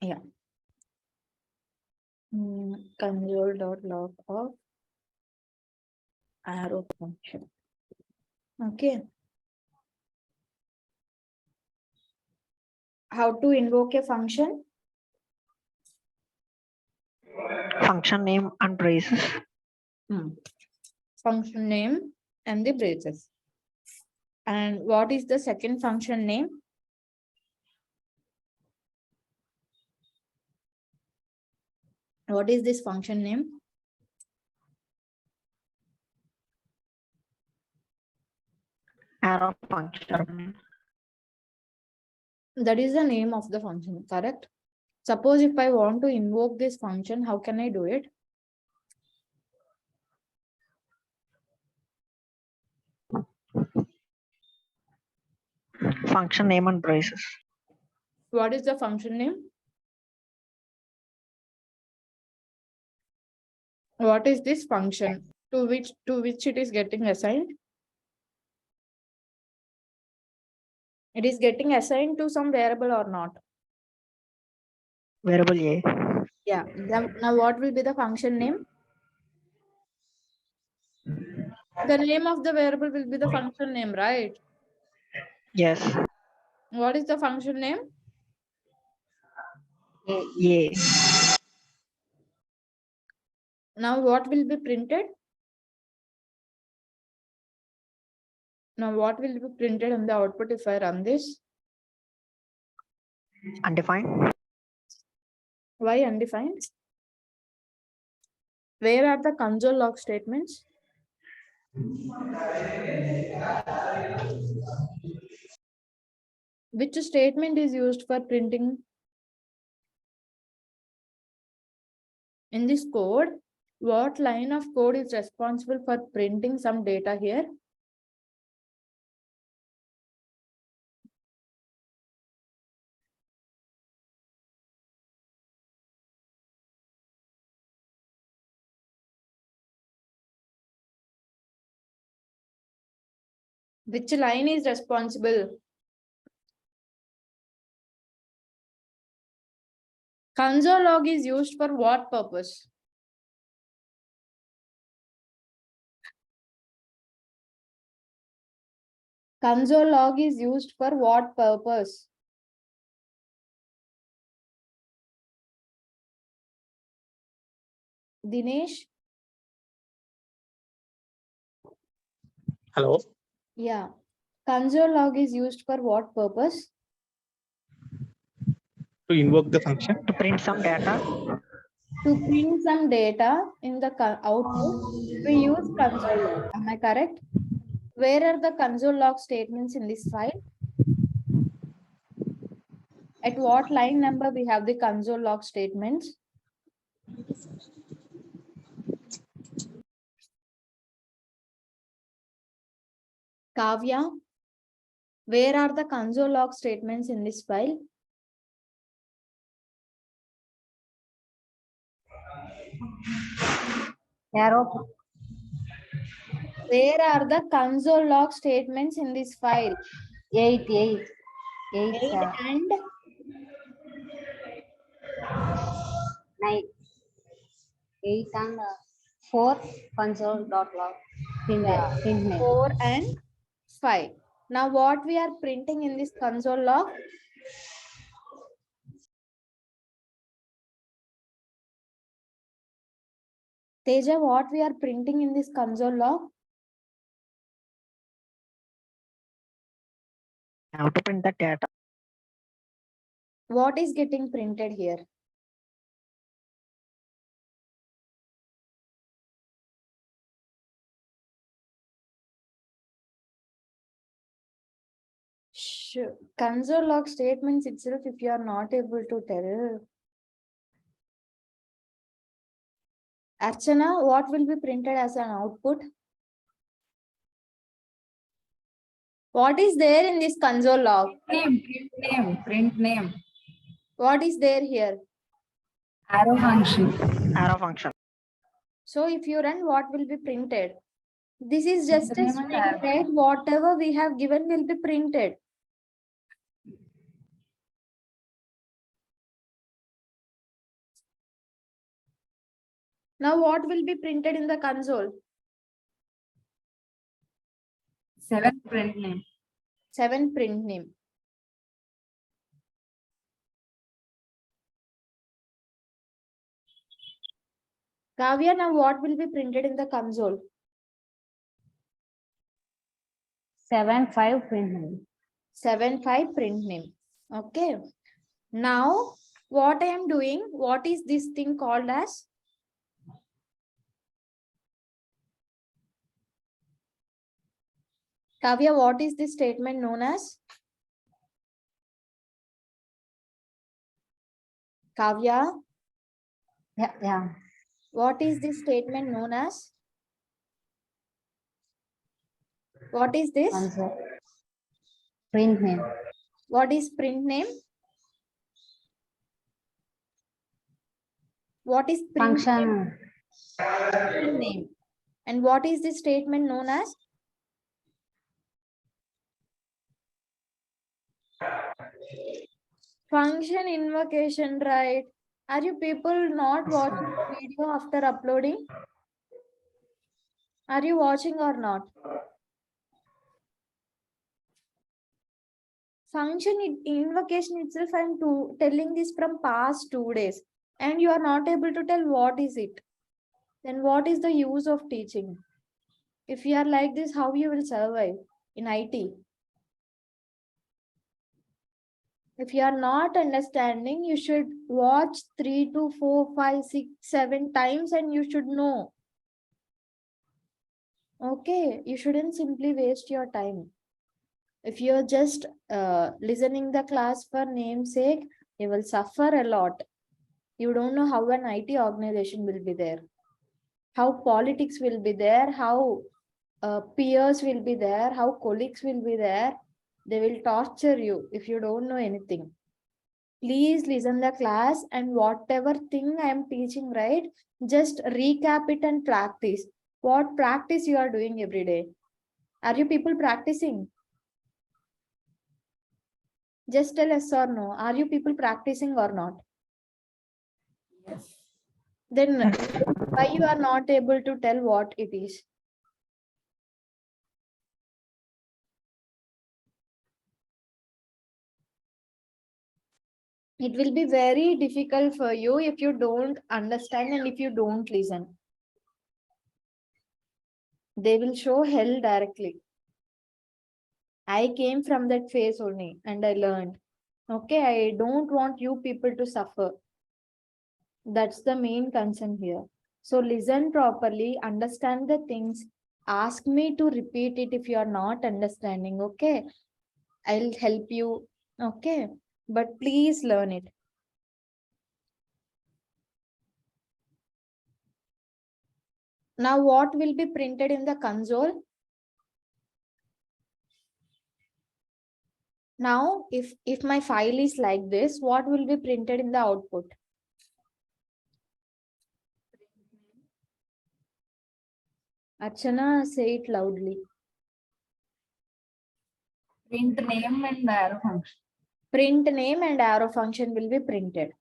Yeah. Console.log of arrow function. Okay. How to invoke a function? Function name and braces. Function name and the braces. And what is the second function name? What is this function name? Arrow function. That is the name of the function, correct? Suppose if I want to invoke this function, how can I do it? Function name and braces. What is the function name? What is this function to which it is getting assigned? It is getting assigned to some variable or not? Variable A. Yeah. Now what will be the function name? The name of the variable will be the function name, right? Yes. What is the function name? A. Now what will be printed? Now what will be printed on the output if I run this? Undefined. Why undefined? Where are the console log statements? Which statement is used for printing? In this code, what line of code is responsible for printing some data here? Which line is responsible? Console log is used for what purpose? Console log is used for what purpose? Dinesh? Hello. Yeah. Console log is used for what purpose? To invoke the function. To print some data. To print some data in the output, we use console log. Am I correct? Where are the console log statements in this file? At what line number we have the console log statements? Kavya, where are the console log statements in this file? Arrow. Where are the console log statements in this file? 8 8 and 9. 8 and 4 console.log. Print name. 4 and 5. Now what we are printing in this console log? Teja, what we are printing in this console log? I have to print the data. What is getting printed here? Sure. Console log statements itself, if you are not able to tell. Archana, what will be printed as an output? What is there in this console log? Print name. What is there here? Arrow function. Arrow function. So if you run, what will be printed? This is just a Name and string, arrow. right? Whatever we have given will be printed. Now what will be printed in the console? 7 print name. 7 print name. Kavya, now what will be printed in the console? 7-5 print name. 7-5 print name. Okay. Now what I am doing, what is this thing called as? Kavya, what is this statement known as? Kavya, Yeah. what is this statement known as? What is this? Answer. Print name. What is print name? What is print name? Function. Print name. And what is this statement known as? Function invocation, right? Are you people not watching the video after uploading? Are you watching or not? Function invocation itself, I'm telling this from past 2 days, and you are not able to tell what is it. Then what is the use of teaching? If you are like this, how you will survive in IT? If you are not understanding, you should watch 3 to 4, 5, 6, 7 times and you should know. Okay, you shouldn't simply waste your time. If you're just listening the class for namesake, you will suffer a lot. You don't know how an IT organization will be there, how politics will be there, how peers will be there, how colleagues will be there. They will torture you if you don't know anything. Please listen the class, and whatever thing I am teaching, right, just recap it and practice. What practice you are doing every day? Are you people practicing? Just tell yes or no. Are you people practicing or not? Yes. Then why you are not able to tell what it is? It will be very difficult for you if you don't understand and if you don't listen. They will show hell directly. I came from that phase only and I learned. Okay, I don't want you people to suffer. That's the main concern here. So listen properly, understand the things. Ask me to repeat it if you are not understanding. Okay, I'll help you. Okay, but please learn it. Now, what will be printed in the console? Now, if my file is like this, what will be printed in the output? Archana, say it loudly. Print name and arrow function. Print name and arrow function will be printed.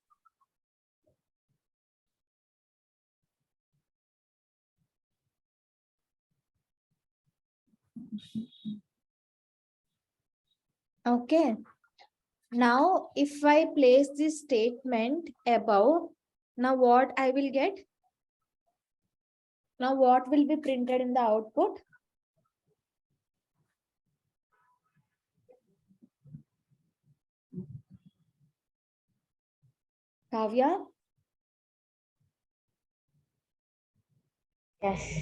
Okay. Now, if I place this statement above, now what I will get? Now, what will be printed in the output? Kavya? Yes.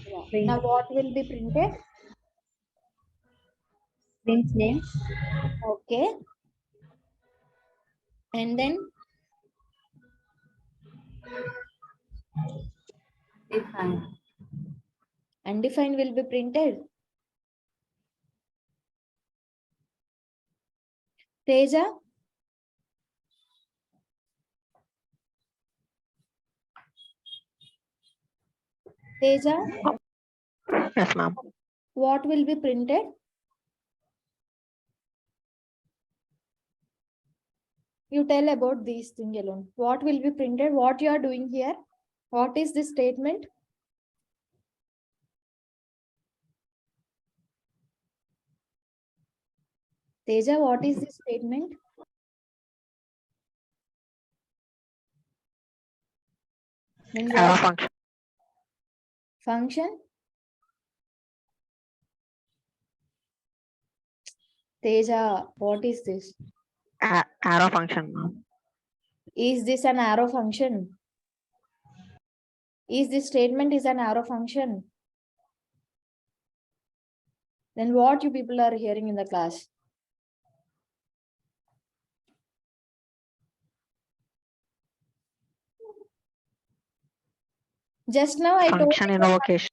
Yeah. Now, what will be printed? Print name. Okay. And then Define. undefined will be printed. Teja? Teja, Yes, ma'am. what will be printed? You tell about these things alone. What will be printed? What you are doing here? What is this statement? Teja, what is this statement? Then Arrow what function. function? Teja, what is this? Arrow function, ma'am. Is this an arrow function? Is this statement is an arrow function? Then what you people are hearing in the class? Just now I told Function invocation.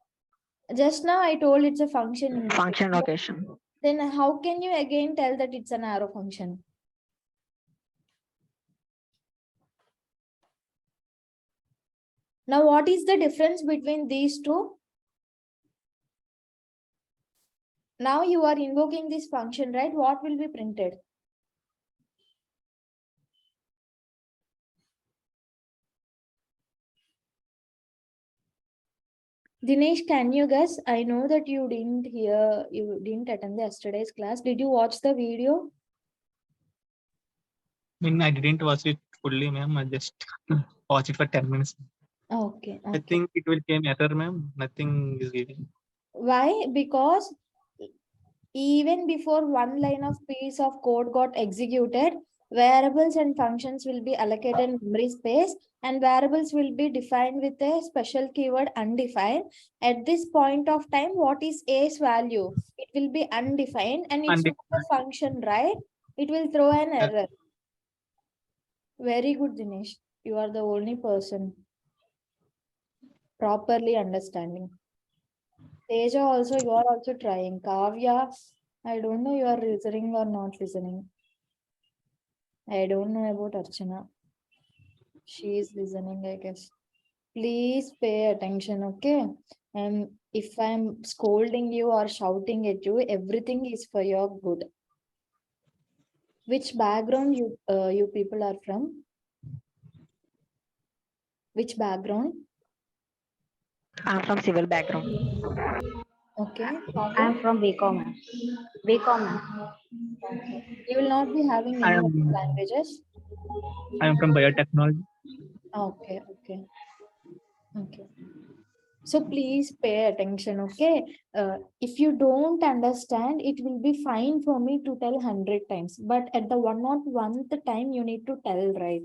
just now I told it's a function invocation. Function invocation. Then how can you again tell that it's an arrow function? Now, what is the difference between these two? Now you are invoking this function, right? What will be printed? Dinesh, can you guess? I know that you didn't attend the yesterday's class. Did you watch the video? I didn't watch it fully, ma'am. I just watched it for 10 minutes. Okay. I think it will came error, ma'am. Nothing is giving. Why? Because even before one line of piece of code got executed, variables and functions will be allocated memory space, and variables will be defined with a special keyword undefined. At this point of time, what is A's value? It will be undefined, and it's not a function, right? It will throw an error. Very good, Dinesh. You are the only person properly understanding. Teja also, you are also trying. Kavya, I don't know you are listening or not listening. I don't know about Archana. She is listening, I guess. Please pay attention, okay? And if I'm scolding you or shouting at you, everything is for your good. Which background you people are from? Which background? I'm from civil background. Okay. I'm from BCom, ma'am. BCom, ma'am. Okay. You will not be having I any other am languages? from biotechnology. Okay, okay. Okay. So please pay attention, okay? If you don't understand, it will be fine for me to tell 100 times. But at the 101th time, you need to tell, right?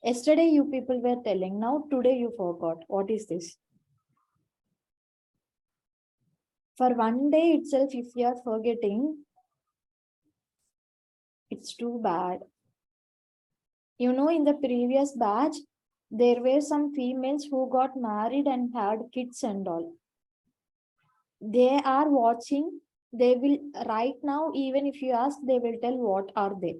Yesterday, you people were telling. Now, today, you forgot. What is this? For one day itself, if you are forgetting, it's too bad. You know, in the previous batch, there were some females who got married and had kids and all. They are watching. They will right now, even if you ask, they will tell what are they.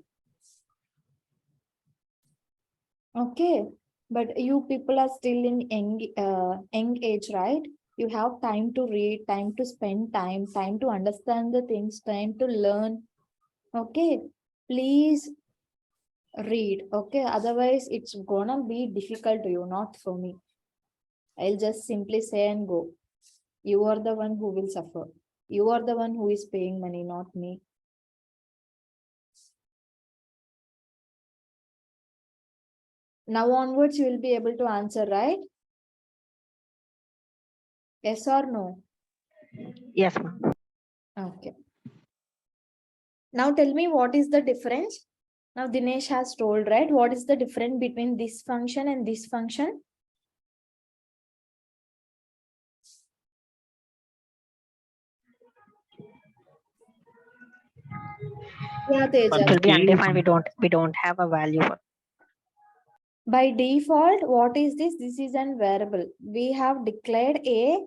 Okay, but you people are still in young age, right? You have time to read, time to spend time to understand the things, time to learn. Okay, please read. Okay, otherwise it's gonna be difficult to you, not for me. I'll just simply say and go. You are the one who will suffer. You are the one who is paying money, not me. Now onwards, you will be able to answer, right? Yes or no? Yes, ma'am. Okay. Now tell me what is the difference? Now Dinesh has told, right? What is the difference between this function and this function? Yeah, Teja. It will be Okay. undefined. We don't have a value for. By default, what is this? This is an variable. We have declared a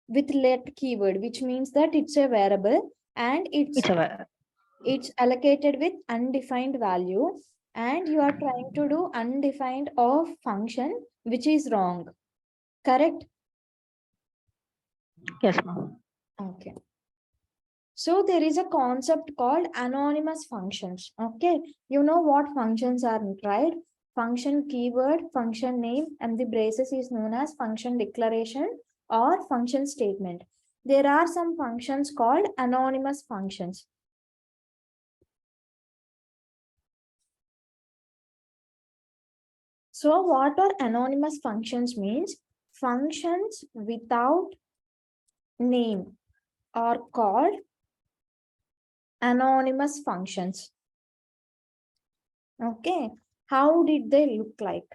with let keyword, which means that it's a variable and it's allocated with undefined value, and you are trying to do undefined of function, which is wrong. Correct? Yes, ma'am. Okay. So there is a concept called anonymous functions. Okay. You know what functions are, right? function keyword, function name, and the braces is known as function declaration or function statement. There are some functions called anonymous functions. So what are anonymous functions means? Functions without name are called anonymous functions. Okay, how did they look like?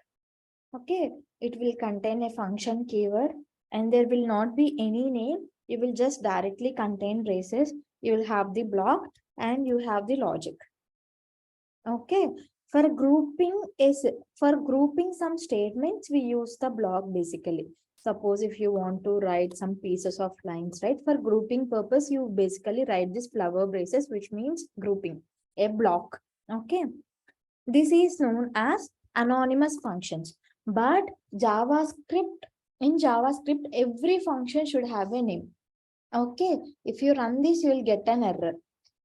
Okay, it will contain a function keyword and there will not be any name. You will just directly contain braces. You will have the block and you have the logic. Okay, for grouping some statements, we use the block basically. Suppose if you want to write some pieces of lines, right? For grouping purpose, you basically write this flower braces, which means grouping, a block. Okay, this is known as anonymous functions. But in JavaScript, every function should have a name. Okay, if you run this, you will get an error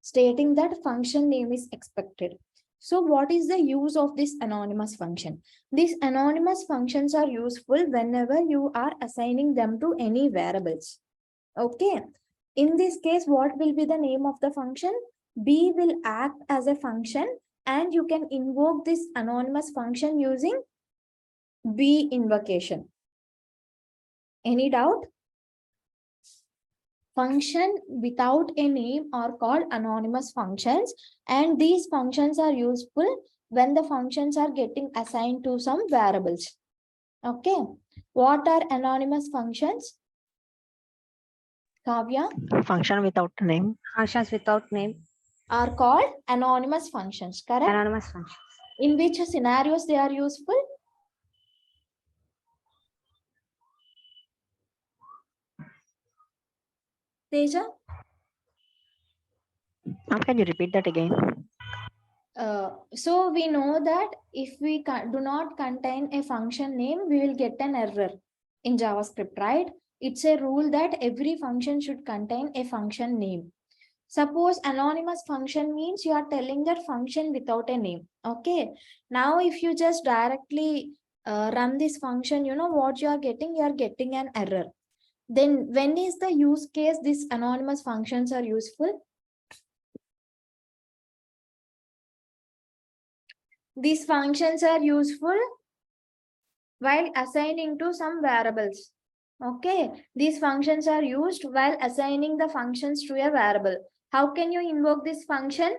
stating that function name is expected. So what is the use of this anonymous function? These anonymous functions are useful whenever you are assigning them to any variables. Okay, in this case, what will be the name of the function? B will act as a function and you can invoke this anonymous function using B invocation. Any doubt? Function without a name are called anonymous functions, and these functions are useful when the functions are getting assigned to some variables. Okay, what are anonymous functions? Kavya? Function without name. Functions without name. Are called anonymous functions, correct? Anonymous functions. In which scenarios they are useful? Teja? Can you repeat that again? So we know that if we do not contain a function name, we will get an error in JavaScript, right? It's a rule that every function should contain a function name. Suppose anonymous function means you are telling that function without a name. Okay. Now, if you just directly run this function, you know what you are getting? You are getting an error. Then when is the use case these anonymous functions are useful? These functions are useful while assigning to some variables. Okay, these functions are used while assigning the functions to a variable. How can you invoke this function?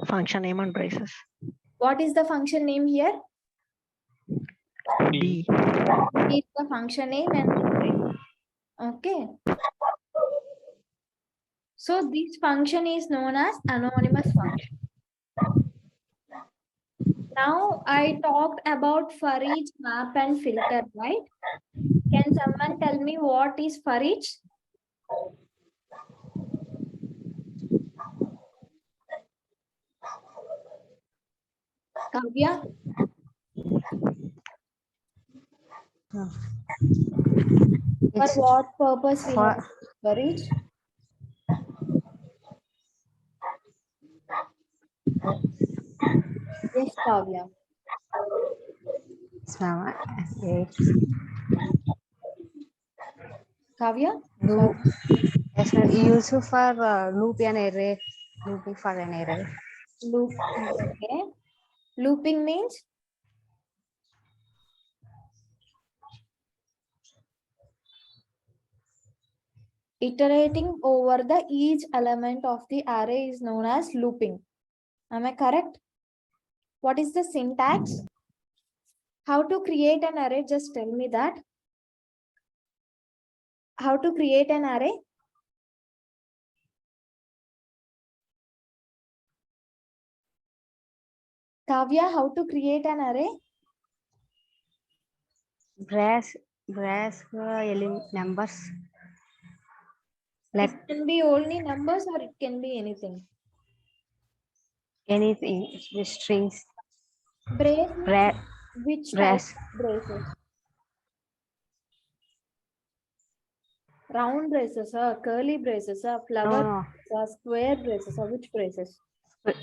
Function name and braces. What is the function name here? B. Is the function name and the brace. Okay. So this function is known as anonymous function. Now I talked about for each, map and filter, right? Can someone tell me what is for each? Kavya? For It's what purpose we for- have for each? Yes, Kavya. Kavya? Loop. Yes, ma'am. Used for loop an array. Looping for an array. Loop. Okay. Looping means? Iterating over the each element of the array is known as looping. Am I correct? What is the syntax? How to create an array? Just tell me that. How to create an array? Kavya, how to create an array? Brass numbers. Let It can be only numbers or it can be anything. anything. The strings. Brace means Bra- which type brass. of braces? Round braces, curly braces, flower, No, square braces, which braces? Square.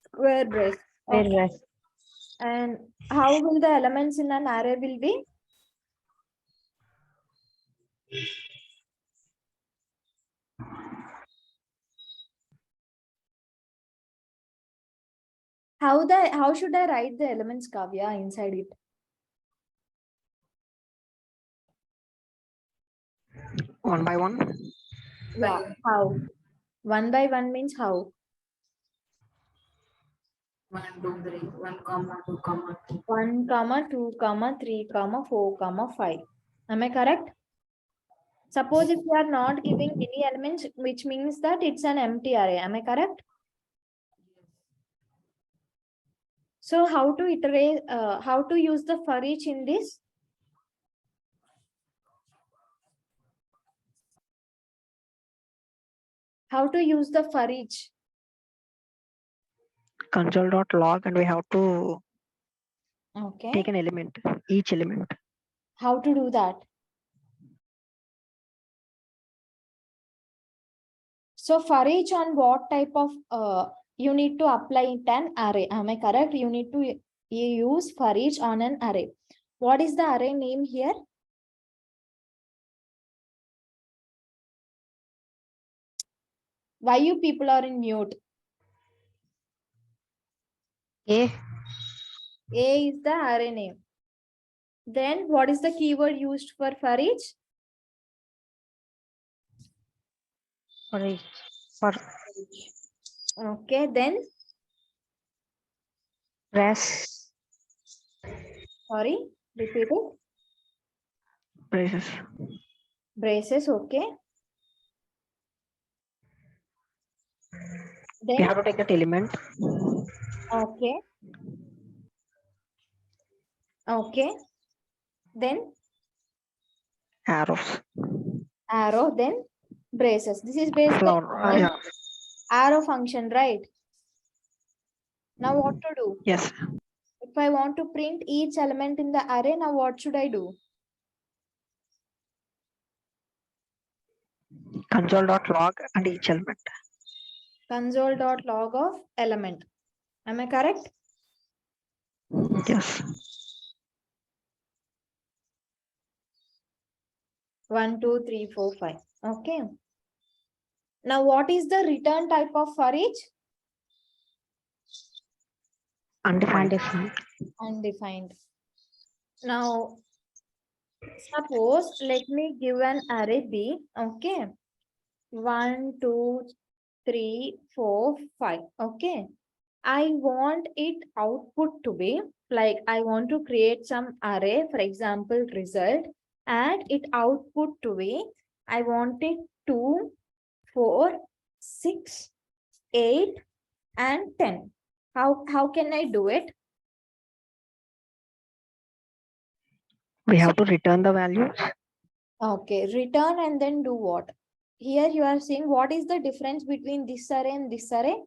Square brace. Where Okay. was? And how will the elements in an array will be? How should I write the elements, Kavya, inside it? One by one. Yeah, how? 1 by 1 means how? 1, 2, 3, 1, comma, 2, comma, 3. 1, 2, 3, 4, 5. Am I correct? Suppose if you are not giving any elements, which means that it's an empty array. Am I correct? So how to iterate, how to use the for each in this? How to use the for each? Console.log, and we have to Okay. take an element, each element. How to do that? So for each on what type of you need to apply it an array. Am I correct? You need to use for each on an array. What is the array name here? Why you people are in mute? A. A is the array name. Then what is the keyword used for each? For each. For Okay, then rest. sorry, repeat it. Braces. Braces, okay. We Then have to take that element. okay. Okay. Then Arrows. arrow, then braces. This is based Flower. on Yeah. arrow function, right? Now what to do? Yes. If I want to print each element in the array, now what should I do? Console.log and each element. Console.log of element. Am I correct? Yes. 1, 2, 3, 4, 5. Okay. Now what is the return type of for each? Undefined. Undefined. Undefined. Now, suppose let me give an array B. Okay. 1, 2, 3, 4, 5. Okay. I want it output to be like I want to create some array, for example, result, and it output to be I want it 2, 4, 6, 8, and 10. How can I do it? We have to return the values. Okay, return and then do what? Here you are saying what is the difference between this array and this array?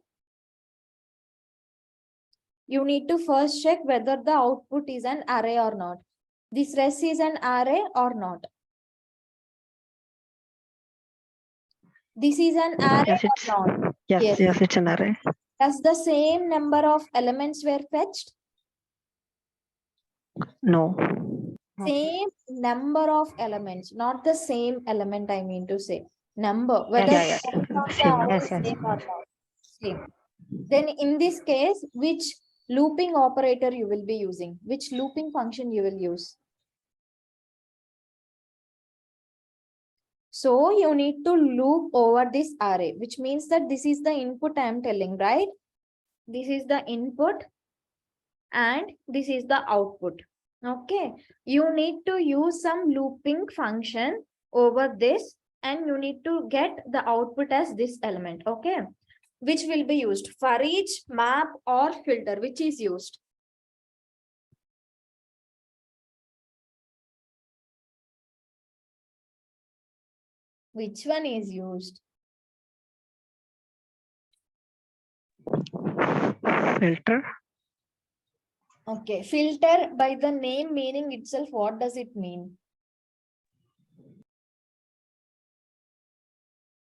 You need to first check whether the output is an array or not. This res is an array or not. This is an array Yes, it's or not. yes, yes, it's an array. Does the same number of elements were fetched? No. Same number of elements, not the same element, I mean to say. Number, whether Yeah, yeah. the number of the Same. array Yes, is yes. same or not. Same. Then in this case, which looping operator you will be using? Which looping function you will use? So you need to loop over this array, which means that this is the input I am telling, right? This is the input and this is the output. Okay. You need to use some looping function over this and you need to get the output as this element. Okay. Which will be used? For each, map, or filter, which is used? Which one is used? Filter. Okay, filter by the name meaning itself, what does it mean?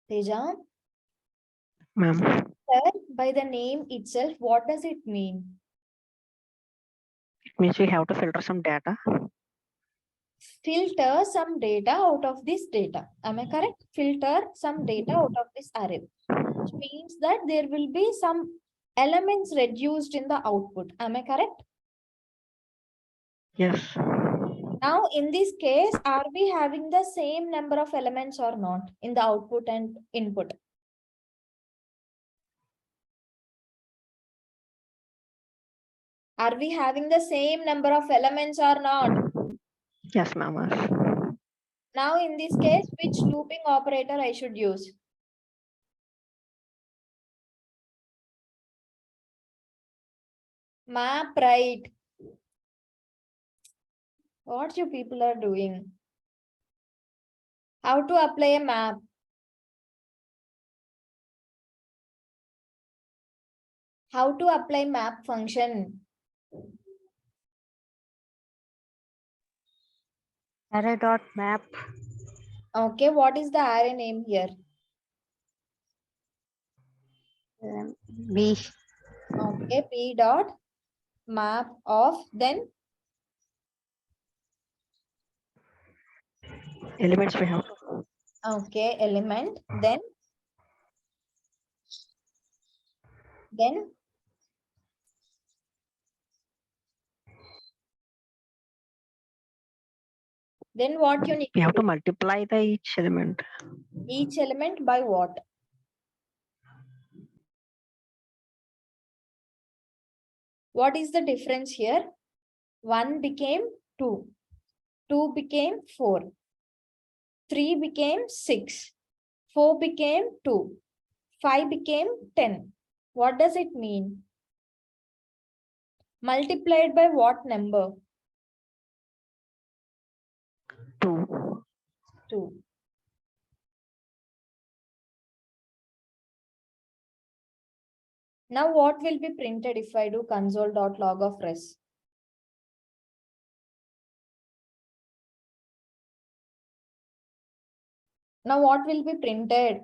Teja, Ma'am, sir, by the name itself, what does it mean? it means we have to filter some data. Filter some data out of this data. Am I correct? Filter some data out of this array. Which means that there will be some elements reduced in the output. Am I correct? Yes. Now, in this case, are we having the same number of elements or not in the output and input? Are we having the same number of elements or not? Yes, ma'am. Now, in this case, which looping operator I should use? Map, right? What you people are doing? How to apply a map? How to apply map function? Array dot map. Okay, what is the array name here? B. Okay, p dot map of then Elements we have to. okay element then what you need We to have to do? multiply the each element. Each element by what? What is the difference here? 1 became 2, 2 became 4, 3 became 6, 4 became 2, 5 became 10. What does it mean? Multiplied by what number? 2. 2. Now what will be printed if I do console.log of res? Now what will be printed?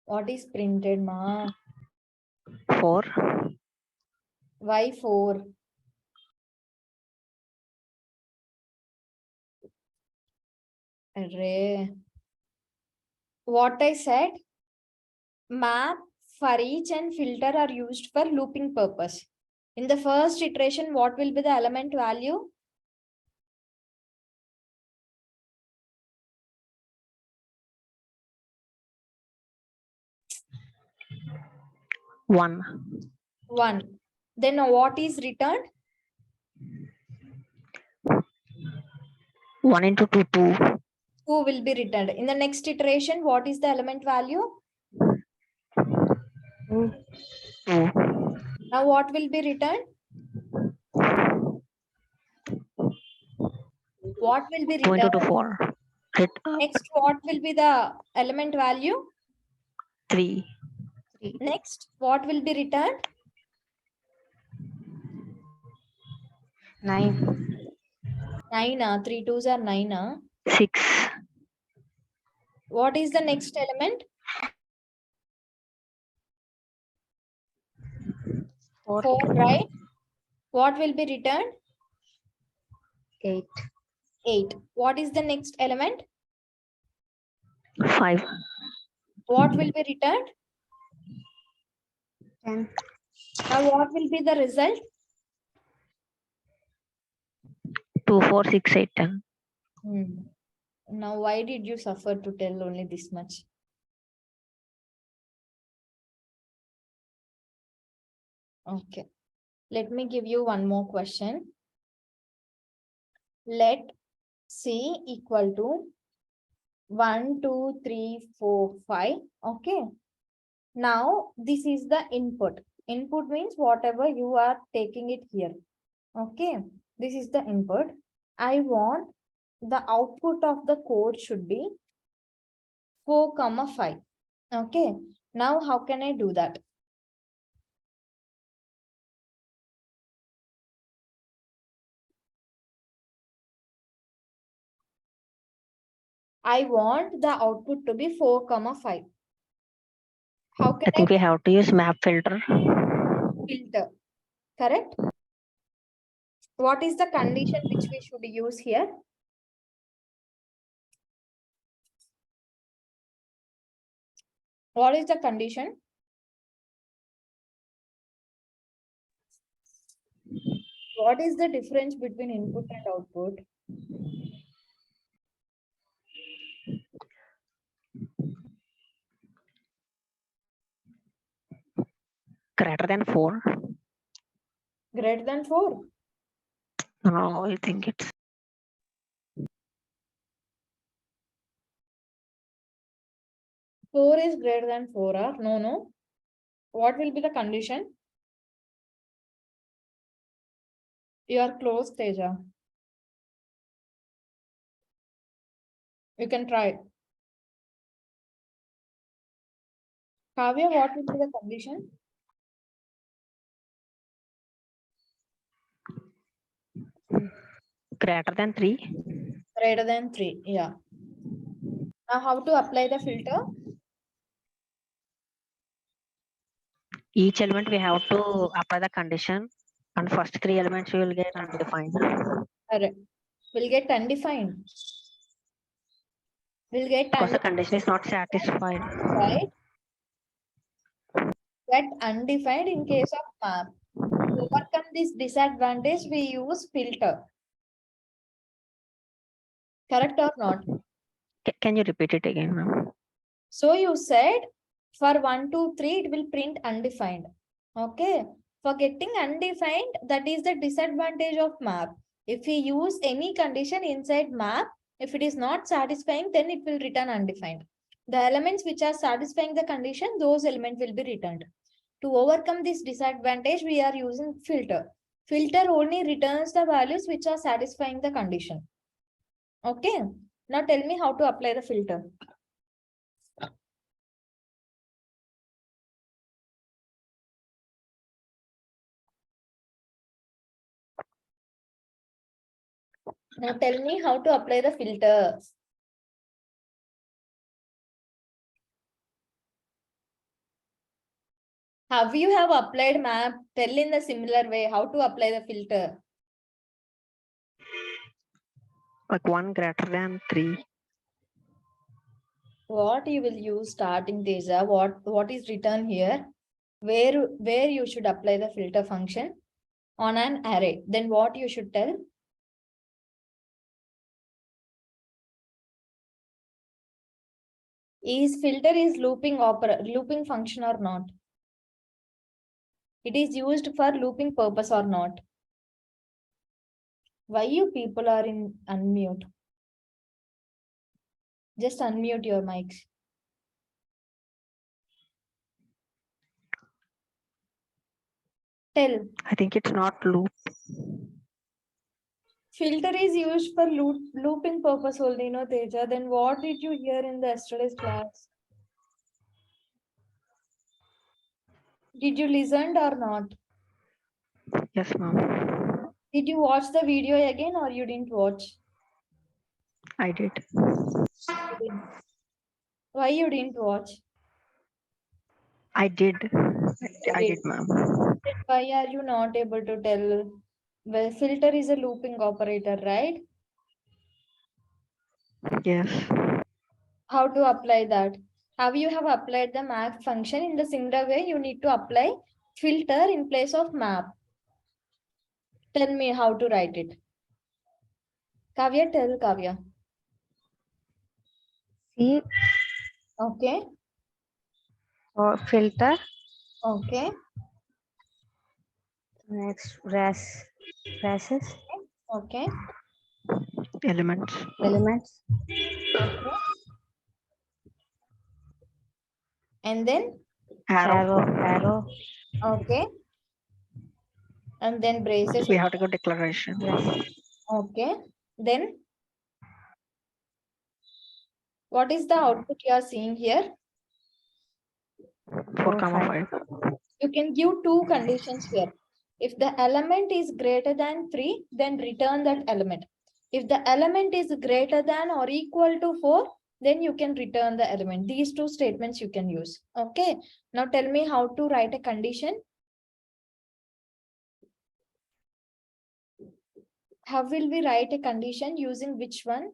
What is printed, ma? 4. Why 4? Array. What I said, map, for each and filter are used for looping purpose. In the first iteration, what will be the element value? One. 1. Then what is returned? 1 into 2, 2. 2 will be returned. In the next iteration, what is the element value? 2. Now what will be returned? What will be 2 into 2, returned? 4. Next, what will be the element value? 3. Next, what will be returned? 9. 9. 3 2s are 9. 6. What is the next element? 4, right? What will be returned? 8. 8. What is the next element? 5. What will be returned? 10. Now what will be the result? 2, 4, 6, 8, 10. Now why did you suffer to tell only this much? Okay. Let me give you one more question. Let C equal to 1, 2, 3, 4, 5. Okay. Now this is the input. Input means whatever you are taking it here. Okay. This is the input. I want the output of the code should be 4, 5. Okay. Now how can I do that? I want the output to be 4, 5. How can I think we have to use map filter. filter? Correct? What is the condition which we should use here? What is the condition? What is the difference between input and output? Greater than 4. Greater than 4. No, I think it's 4 is greater than 4 or no. What will be the condition? You are close, Teja. You can try. Kavya, what will be the condition? greater than 3. Greater than 3. Yeah. Now, how to apply the filter? Each element we have to apply the condition, and first 3 elements we will get undefined. Correct. We'll get undefined. We'll get Because the undefined, condition is not satisfied. right? Get undefined in case of map. To overcome this disadvantage, we use filter. Correct or not? Can you repeat it again, ma'am? So you said for 1, 2, 3, it will print undefined. Okay. For getting undefined, that is the disadvantage of map. If we use any condition inside map, if it is not satisfying, then it will return undefined. The elements which are satisfying the condition, those elements will be returned. To overcome this disadvantage, we are using filter. Filter only returns the values which are satisfying the condition. Okay. Now tell me how to apply the filter. Now tell me how to apply the filter. How you have applied map? Tell in the similar way how to apply the filter. Like 1 greater than 3. What you will use starting Teja? What is written here? Where you should apply the filter function on an array? Then what you should tell? Is filter is looping function or not? It is used for looping purpose or not? Why you people are in unmute? Just unmute your mics. Tell. I think it's not loop. Filter is used for looping purpose only, no Teja. Then what did you hear in the yesterday's class? Did you listen or not? Yes, ma'am. Did you watch the video again or you didn't watch? I did. Why you didn't watch? I did, ma'am. Then why are you not able to tell? Well, filter is a looping operator, right? Yes. How to apply that? How you have applied the map function in the similar way, you need to apply filter in place of map. Tell me how to write it. Kavya, tell Kavya. See, Okay. or filter. Okay. Next, brushes, Okay. Elements. elements, And then, arrow, okay. And then braces. We have to go declaration. Okay. Then, what is the output you are seeing here? 4, 5. You can give two conditions here. If the element is greater than 3, then return that element. If the element is greater than or equal to 4, then you can return the element. These two statements you can use. Okay. Now tell me how to write a condition. How will we write a condition using which one?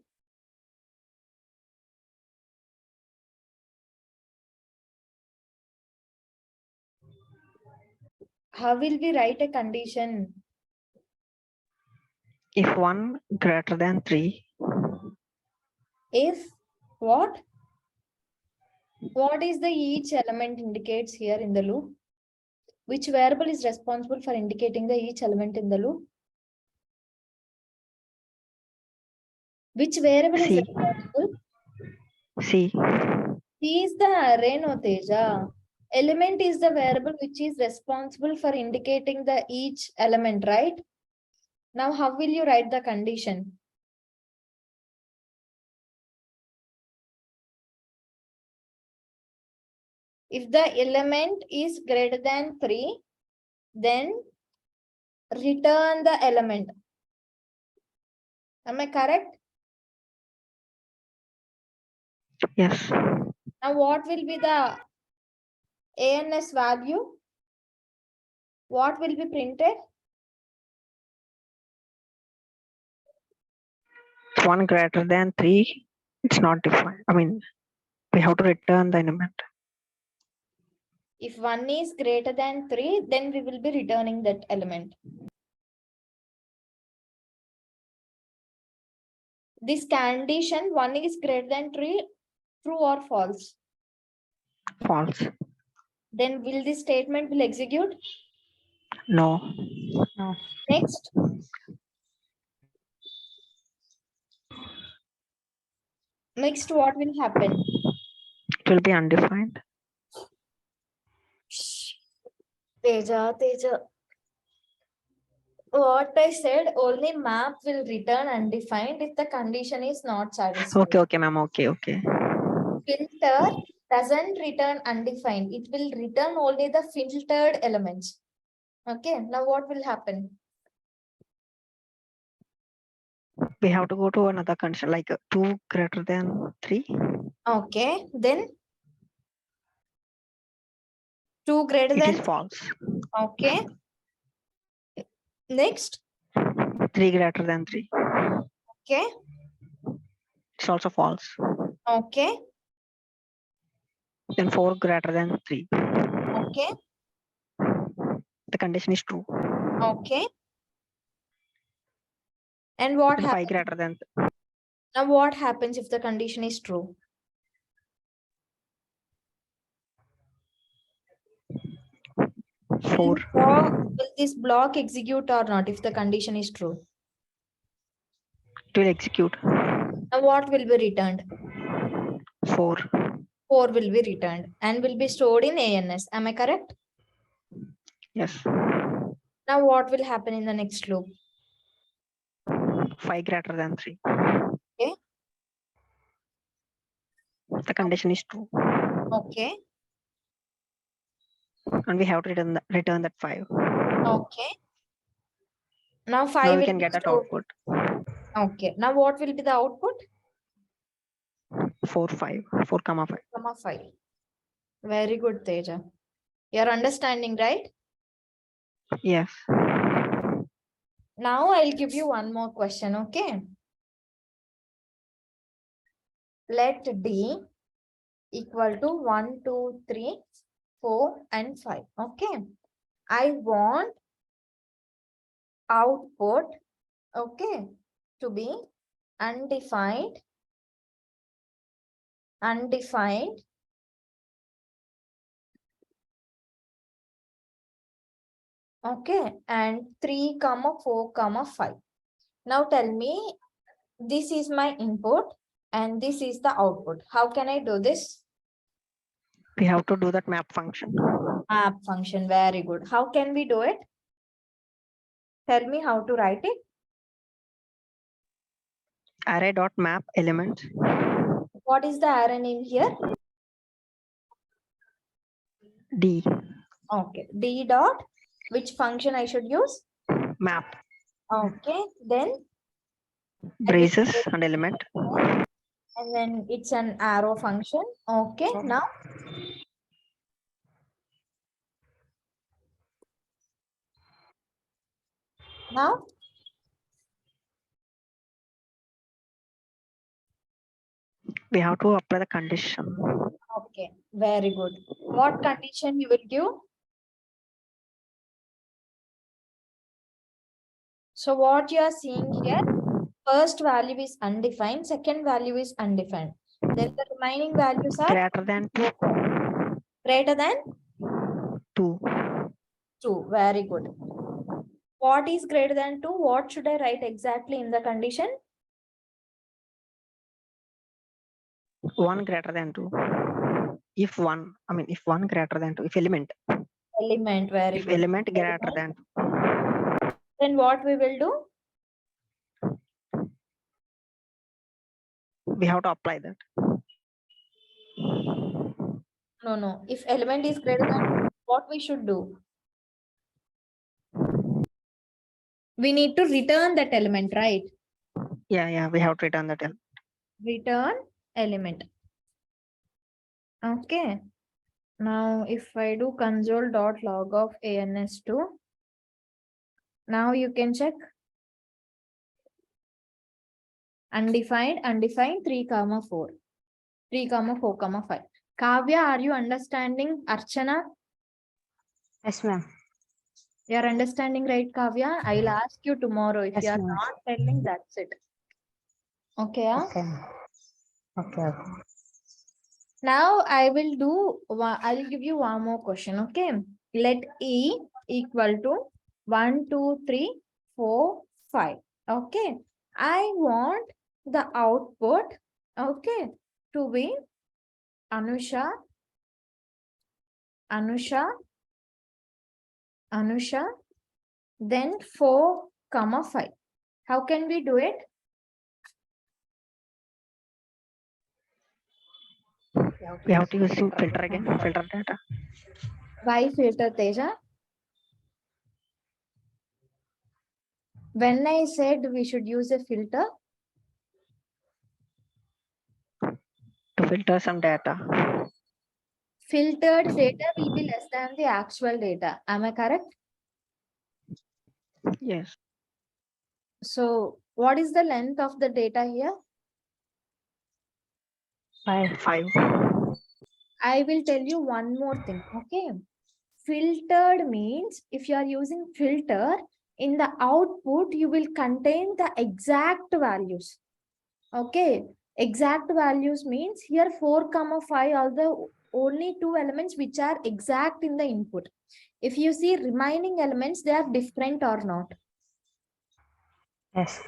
How will we write a condition? If 1 greater than 3, If what? What is the each element indicates here in the loop? Which variable is responsible for indicating the each element in the loop? Which variable is C. responsible? C. C is the array, no Teja. Element is the variable which is responsible for indicating the each element, right? Now, how will you write the condition? If the element is greater than 3, then return the element. Am I correct? Yes. Now, what will be the ANS value? What will be printed? 1 greater than 3, it's not defined. I mean, we have to return the element. If 1 is greater than 3, then we will be returning that element. This condition 1 is greater than 3, true or false? False. Then will this statement will execute? No. No. Next. Next, what will happen? It will be undefined. Teja. What I said, only map will return undefined if the condition is not satisfied. Okay, ma'am. Okay. Filter doesn't return undefined. It will return only the filtered elements. Okay, now what will happen? We have to go to another condition like 2 greater than 3. Okay, then 2 greater It is than, false. okay. Next, 3 greater than 3. okay, It's also false. okay, Then 4 greater than 3. okay, The condition is true. okay. And what Then 5 happens? greater than Now what happens if the condition is true? 4. Will this block execute or not if the condition is true? It will execute. Now what will be returned? 4. 4 will be returned and will be stored in ANS. Am I correct? Yes. Now what will happen in the next loop? 5 greater than 3. Okay. The condition is true. Okay. And we have to return that 5. Okay. Now 5 Now we will can be get that stored. output. Okay. Now what will be the output? 4, 5. 4, 5. Comma 5. Very good, Teja. You're understanding, right? Yes. Now I'll give you one more question, okay? Let D equal to 1, 2, 3, 4, and 5. Okay. I want output, okay, to be undefined, okay, and 3, 4, 5. Now tell me, this is my input and this is the output. How can I do this? We have to do that map function. Map function, very good. How can we do it? Tell me how to write it. Array.map element. What is the array name here? D. Okay, D dot, which function I should use? Map. Okay, then braces and element. And then it's an arrow function. Okay, now We have to apply the condition. okay, very good. What condition you will give? So what you are seeing here, first value is undefined, second value is undefined. Then the remaining values are Greater than greater than 2. 2. Very good. What is greater than 2? What should I write exactly in the condition? 1 greater than 2. If one greater than 2, if element Element, very if good. element greater than 2. Then what we will do? We have to apply that. No. If element is greater than, what we should do? We need to return that element, right? Yeah, we have to return that element. Return element. Okay. Now, if I do console.log of ANS2, now you can check. Undefined, 3, 4. 3, 4, 5. Kavya, are you understanding? Archana, Yes, ma'am. you are understanding, right, Kavya? I'll ask you tomorrow. If Yes, you are ma'am. not telling, that's it. Okay. Yeah? Okay. Okay. Now I will do, I'll give you one more question. Okay. Let E equal to 1, 2, 3, 4, 5. Okay. I want the output, okay, to be Anusha, then 4, 5. How can we do it? We have to use filter again. Filter data. Why filter, Teja? When I said we should use a filter, To filter some data. filtered data will be less than the actual data. Am I correct? Yes. So what is the length of the data here? 5. I will tell you one more thing. Okay. Filtered means if you are using filter, in the output, you will contain the exact values. Okay. Exact values means here 4, 5 are the only 2 elements which are exact in the input. If you see remaining elements, they are different or not. Yes.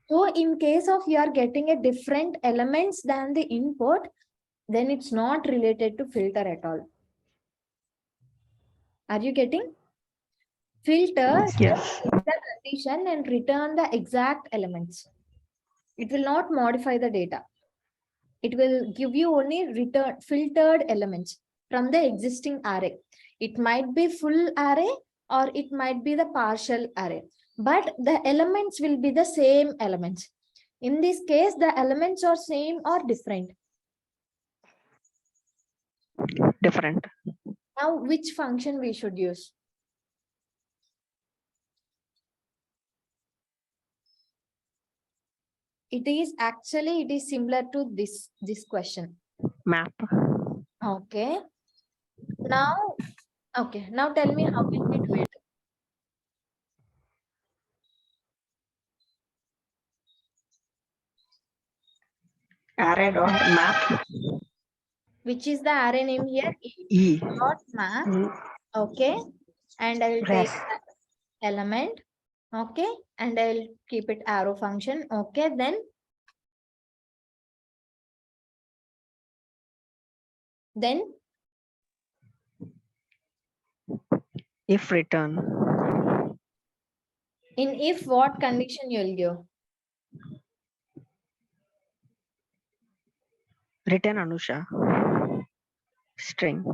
So in case of you are getting a different elements than the input, then it's not related to filter at all. Are you getting? Filter Yes. the condition and return the exact elements. It will not modify the data. It will give you only return filtered elements from the existing array. It might be full array or it might be the partial array, but the elements will be the same elements. In this case, the elements are same or different. Different. Now, which function we should use? It is similar to this question. Map. Okay. Now tell me how can we do it? Array dot map. Which is the array name here? E. Dot map. Okay. And I will take the element. Okay. And I will keep it arrow function. Okay. Then If return. in if what condition you'll give? Return Anusha. String.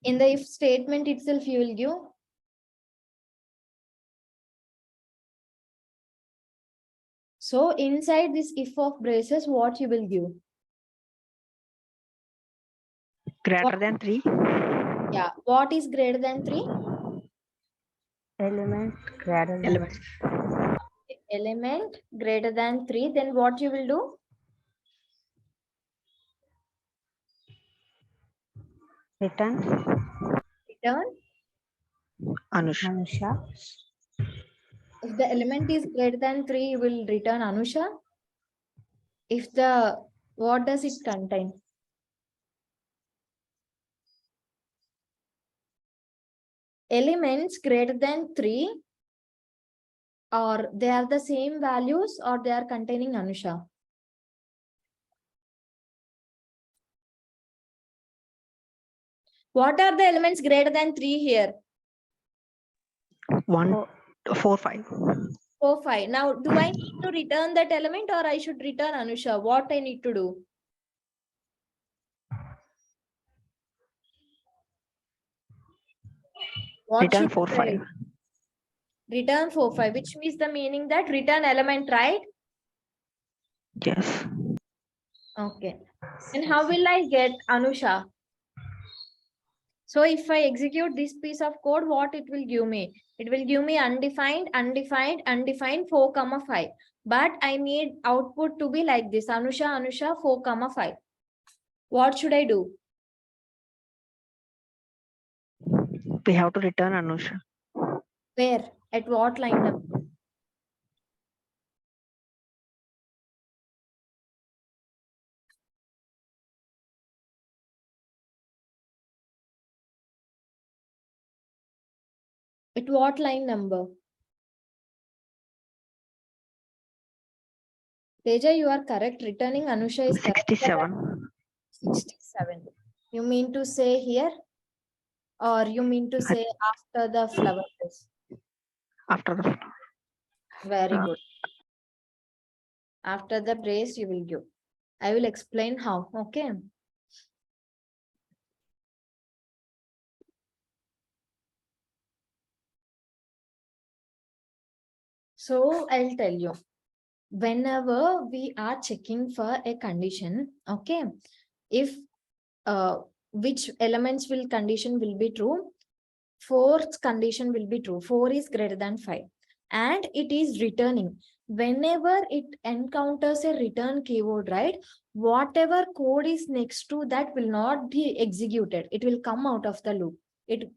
In the if statement itself, you will give So inside this if of braces, what you will give? Greater than 3. Yeah. What is greater than 3? Element greater than Elements. Element greater than 3. Then what you will do? return Return. Anusha. Anusha. If the element is greater than 3, you will return Anusha. If the, what does it contain? Elements greater than 3, or they are the same values, or they are containing Anusha. What are the elements greater than 3 here? 1, 4, 5. 4, 5. Now, do I need to return that element, or I should return Anusha? What I need to do? What Return should 4, I 5. write? Return 4, 5, which means the meaning that return element, right? Yes. Okay. And how will I get Anusha? So if I execute this piece of code, what it will give me? It will give me undefined, undefined, undefined 4, 5. But I need output to be like this, Anusha, Anusha 4, 5. What should I do? We have to return Anusha. Where? At what line number? At what line number? Teja, you are correct. Returning Anusha is correct. 67. 67. You mean to say here? Or you mean to say after the flower face? After the Very Uh, good. After the brace, you will give. I will explain how. Okay. So I'll tell you. Whenever we are checking for a condition, okay, if which elements will condition will be true, fourth condition will be true. 4 is greater than 5, and it is returning. Whenever it encounters a return keyword, right, whatever code is next to that will not be executed. It will come out of the loop.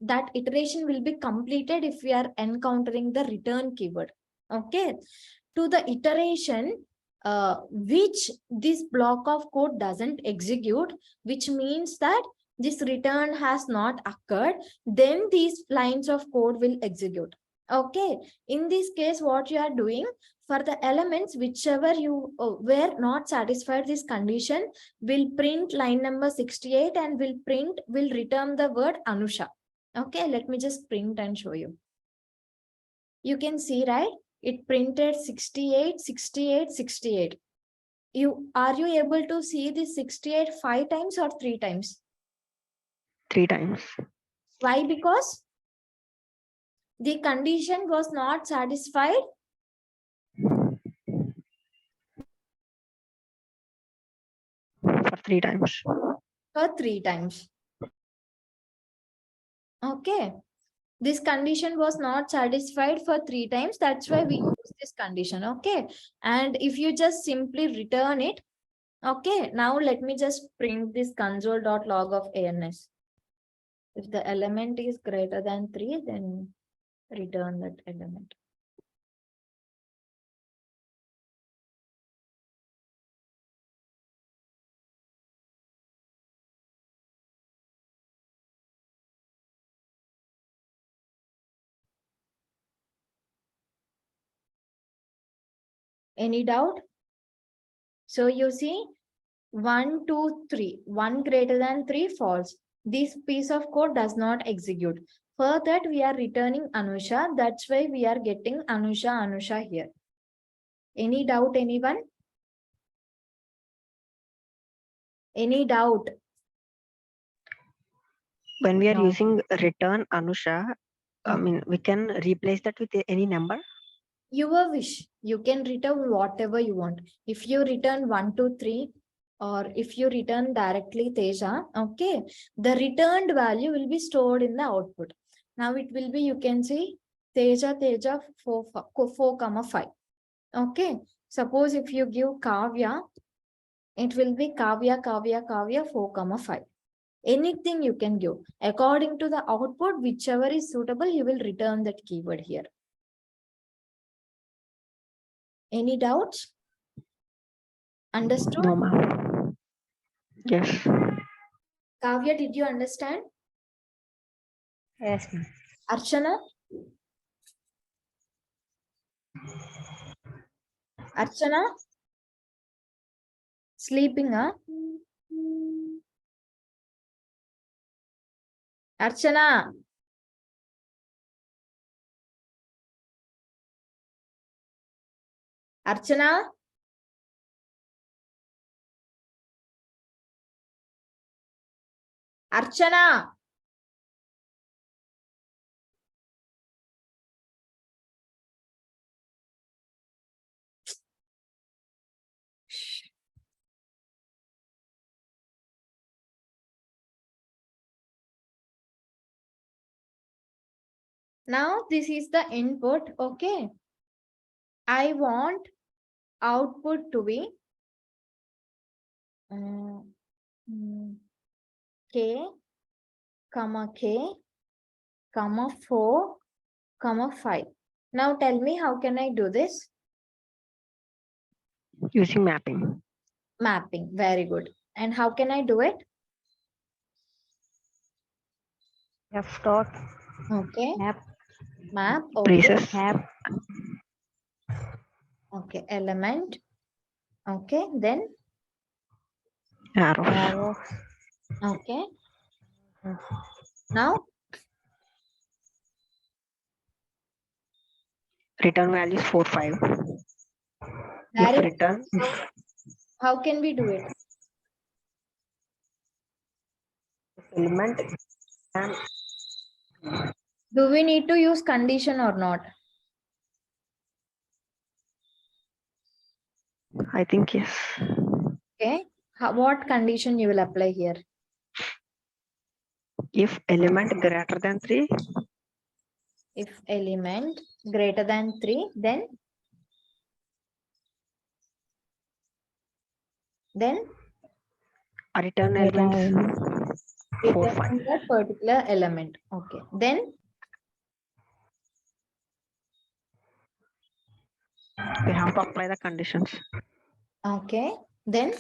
That iteration will be completed if we are encountering the return keyword. Okay. To the iteration which this block of code doesn't execute, which means that this return has not occurred, then these lines of code will execute. Okay. In this case, what you are doing, for the elements whichever you were not satisfied this condition, will print line number 68 and will return the word Anusha. Okay, let me just print and show you. You can see, right? It printed 68, 68, 68. Are you able to see this 68 5 times or 3 times? 3 times. Why? Because the condition was not satisfied. For 3 times. For 3 times. Okay. This condition was not satisfied for 3 times. That's why we use this condition. Okay. And if you just simply return it. Okay. Now let me just print this console.log of ANS. If the element is greater than 3, then return that element. Any doubt? So you see, 1, 2, 3, 1 greater than 3 false. This piece of code does not execute. For that, we are returning Anusha. That's why we are getting Anusha, Anusha here. Any doubt, anyone? Any doubt? When we are No. using return Anusha, I mean, we can replace that with any number. Your wish. You can return whatever you want. If you return 1, 2, 3, or if you return directly Teja, okay, the returned value will be stored in the output. Now it will be, you can see Teja 4, 5. Suppose if you give Kavya, it will be Kavya 4, 5. Anything you can give. According to the output, whichever is suitable, you will return that keyword here. Any doubts? Understood? No, ma'am. Yes. Kavya, did you understand? Yes, ma'am. Archana? Archana? Sleeping, huh? Archana? Archana? Archana? Now this is the input, okay? I want output to be K, comma K, comma 4, comma 5. Now tell me, how can I do this? Using mapping. Mapping, very good. And how can I do it? F dot Okay, map map, okay, Braces. map okay, element, okay, then, Arrows. arrow okay. Now, Return value is 4, 5. very If good. return, How can we do it? element and Do we need to use condition or not? I think yes. Okay, what condition you will apply here? If element greater than 3, If element greater than 3, then a return Return element 4, 5. return that particular element. Okay, then We have to apply the conditions. okay, then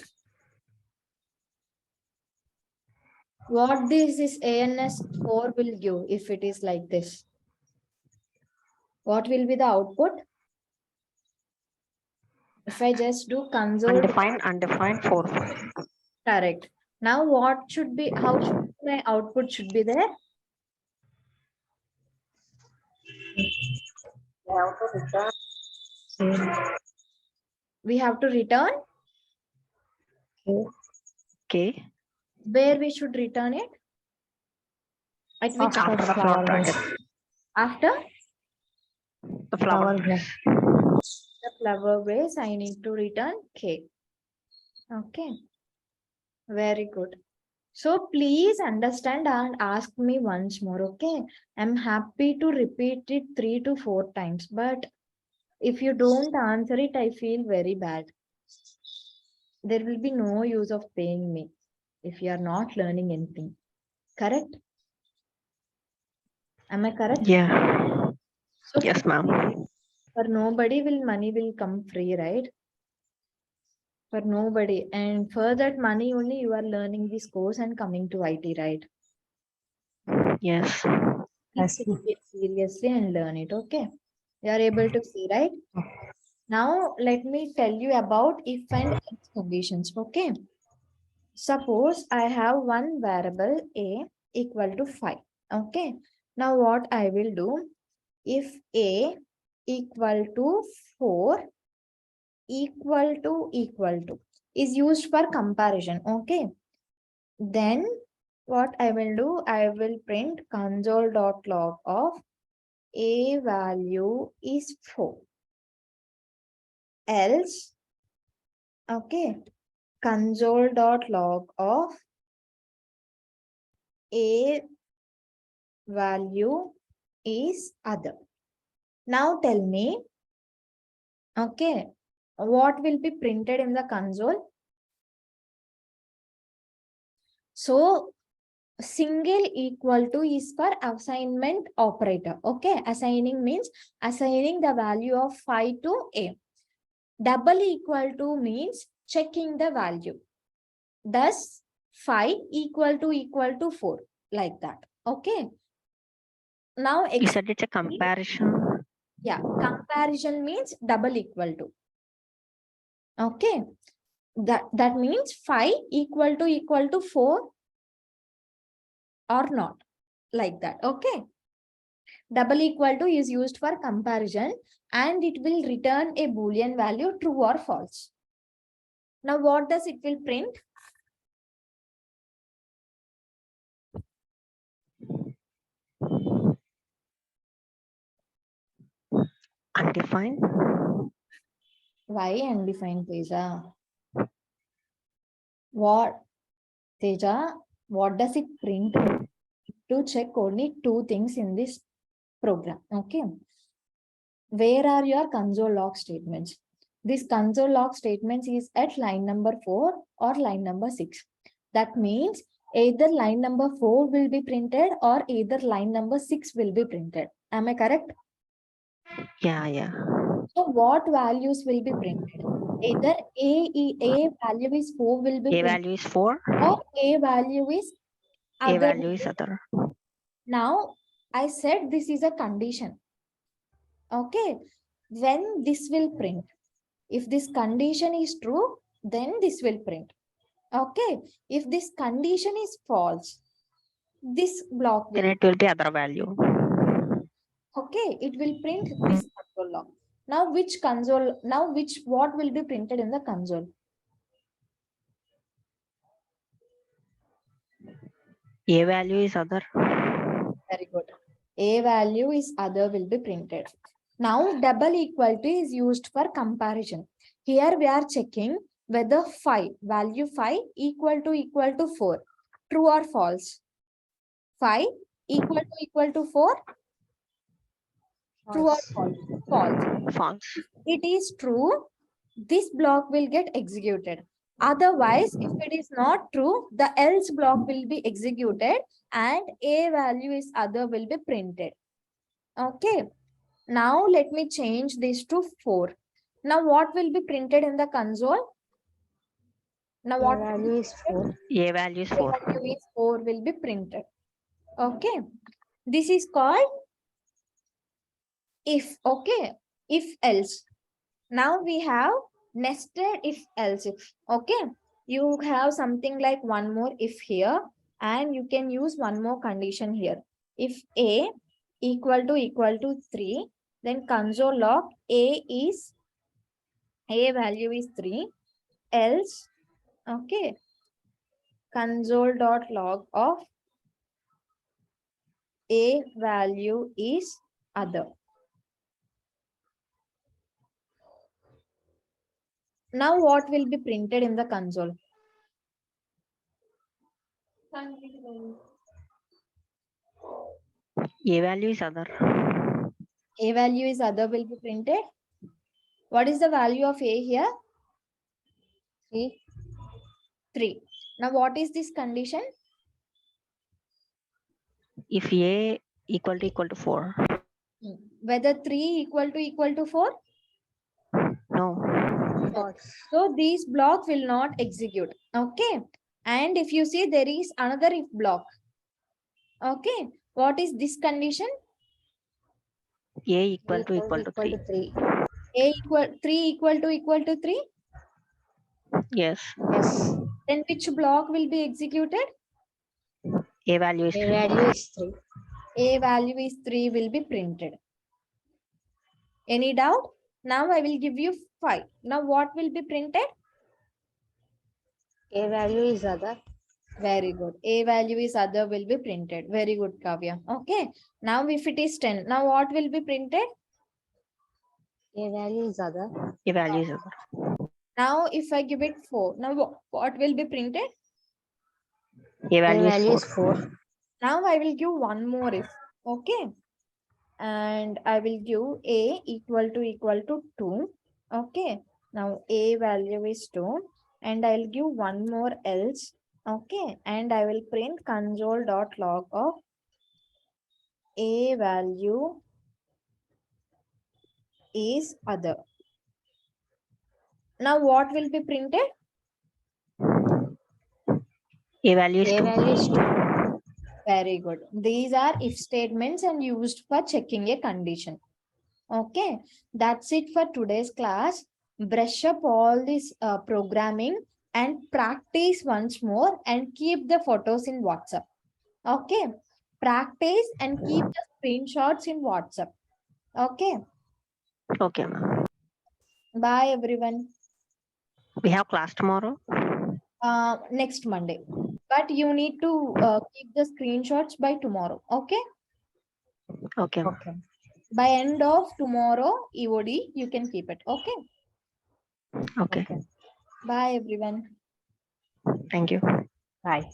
what this ANS4 will give if it is like this? What will be the output? If I just do console, Undefined 4, 5. correct. Now what should be, how should my output should be there? We have to return, Okay. where we should return it? At which, After After the flower float bracket. base. after The flower Flower brace. the flower base, I need to return K. Okay, very good. So please understand and ask me once more, okay? I'm happy to repeat it 3 to 4 times, but if you don't answer it, I feel very bad. There will be no use of paying me if you are not learning anything. Correct? Am I correct? Yeah. So Yes, ma'am. for nobody will money will come free, right? For nobody. And for that money only you are learning this course and coming to IT, right? Yes. Yes, Please take it seriously and learn it, okay? You are able to see, right? Now let me tell you about if and else conditions, okay? Suppose I have one variable a equal to 5, okay? Now what I will do, if a equal to 4 equal to is used for comparison, okay? Then what I will do, I will print console.log of a value is 4. else, okay, console.log of a value is other. Now tell me, okay, what will be printed in the console? So single equal to is for assignment operator. Okay, assigning means assigning the value of 5 to a. Double equal to means checking the value. Thus 5 equal to 4, like that. Okay. Now You said it's a comparison. yeah, comparison means double equal to. Okay, that means 5 equal to 4 or not, like that. Okay, double equal to is used for comparison and it will return a boolean value true or false. Now what does it will print? Undefined. Why undefined, Teja? What, Teja, what does it print? To check only two things in this program. Okay, where are your console log statements? This console log statements is at line number 4 or line number 6. That means either line number 4 will be printed or either line number 6 will be printed. Am I correct? Yeah. So what values will be printed? Either a value is 4 will be A printed value is 4. or a value is A other. value is other. Now I said this is a condition. Okay, when this will print, if this condition is true, then this will print. Okay, if this condition is false, this block Then will, it will be other value. okay, it will print this console log. Now which console, what will be printed in the console? A value is other. Very good. A value is other will be printed. Now double equal to is used for comparison. Here we are checking whether 5, value 5 equal to 4. True or false? 5 equal to 4. True or false? False. False. It is true, this block will get executed. Otherwise, if it is not true, the else block will be executed and a value is other will be printed. Okay. Now let me change this to 4. Now what will be printed in the console? Now what value is 4. A value is 4. value is 4 will be printed. Okay. This is called if. Okay. If else. Now we have nested if else if. Okay. You have something like one more if here and you can use one more condition here. If a equal to 3, then console log a value is 3, else, okay, console.log of a value is other. Now what will be printed in the console? A value is other. A value is other will be printed. What is the value of a here? 3. 3. Now what is this condition? If A equal to 4. Whether 3 equal to 4? No. False. So these block will not execute. Okay. And if you see there is another if block. Okay. What is this condition? A equal to 3. 3. A 3 equal to 3? Yes. Yes. Then which block will be executed? A value is A 3. value is 3. A value is 3 will be printed. Any doubt? Now I will give you 5. Now what will be printed? A value is other. Very good. A value is other will be printed. Very good, Kavya. Okay. Now if it is 10, now what will be printed? A value is other. A value is other. Now, if I give it 4, now what will be printed? A A value value is is 4. 4. Now I will give one more if, okay? And I will give a equal to 2, okay? Now a value is 2 and I'll give one more else, okay? And I will print console.log of a value is other. Now what will be printed? A value is A 2. value is 2. Very good. These are if statements and used for checking a condition. Okay, that's it for today's class. Brush up all this programming and practice once more and keep the photos in WhatsApp. Okay, practice and keep the screenshots in WhatsApp. Okay, Okay, ma'am. bye everyone. We have class tomorrow. Next Monday. But you need to keep the screenshots by tomorrow. Okay, Okay, ma'am. Okay. by end of tomorrow EOD you can keep it. Okay, Okay. bye everyone. Thank you. Bye.